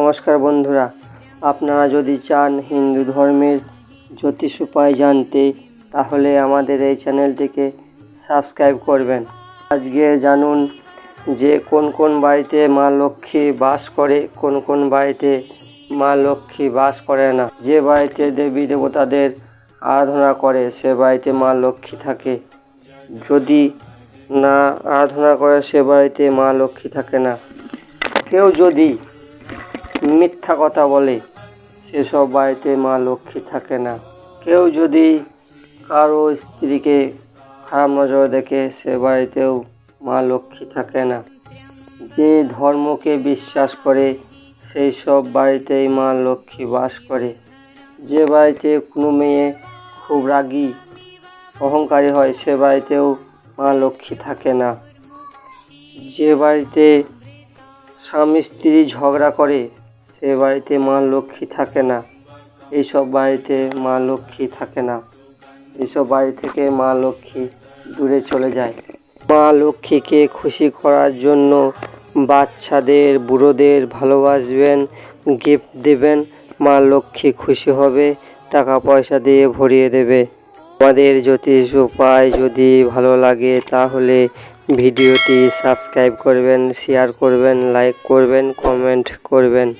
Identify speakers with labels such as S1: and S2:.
S1: নমস্কার বন্ধুরা, আপনারা যদি চান হিন্দু ধর্মের জ্যোতিষ উপায় জানতে তাহলে আমাদের এই চ্যানেলটিকে সাবস্ক্রাইব করবেন। আজকে জানুন যে কোন কোন বাড়িতে মা লক্ষ্মী বাস করে, কোন কোন বাড়িতে মা লক্ষ্মী বাস করে না। যে বাড়িতে দেবী দেবতাদের আরাধনা করে সে বাড়িতে মা লক্ষ্মী থাকে, যদি না আরাধনা করে সে বাড়িতে মা লক্ষ্মী থাকে না। কেউ যদি মিথ্যা কথা বলে সেসব বাড়িতে মা লক্ষ্মী থাকে না। কেউ যদি কারো স্ত্রীকে খারাপ নজরে দেখে সে বাড়িতেও মা লক্ষ্মী থাকে না। যে ধর্মকে বিশ্বাস করে সেই সব বাড়িতেই মা লক্ষ্মী বাস করে। যে বাড়িতে কোনো মেয়ে খুব রাগী অহংকারী হয় সে বাড়িতেও মা লক্ষ্মী থাকে না। যে বাড়িতে স্বামী স্ত্রী ঝগড়া করে সে বাড়িতে মা লক্ষ্মী থাকে না। এইসব বাড়িতে মা লক্ষ্মী থাকে না। এইসব বাড়ি থেকে মা লক্ষ্মী দূরে চলে যায়। মা লক্ষ্মীকে খুশি করার জন্য বাচ্চাদের বুড়োদের ভালোবাসবেন, গিফট দেবেন, মা লক্ষ্মী খুশি হবে, টাকা পয়সা দিয়ে ভরিয়ে দেবে। আমাদের জ্যোতিষ উপায় যদি ভালো লাগে তাহলে ভিডিওটি সাবস্ক্রাইব করবেন, শেয়ার করবেন, লাইক করবেন, কমেন্ট করবেন।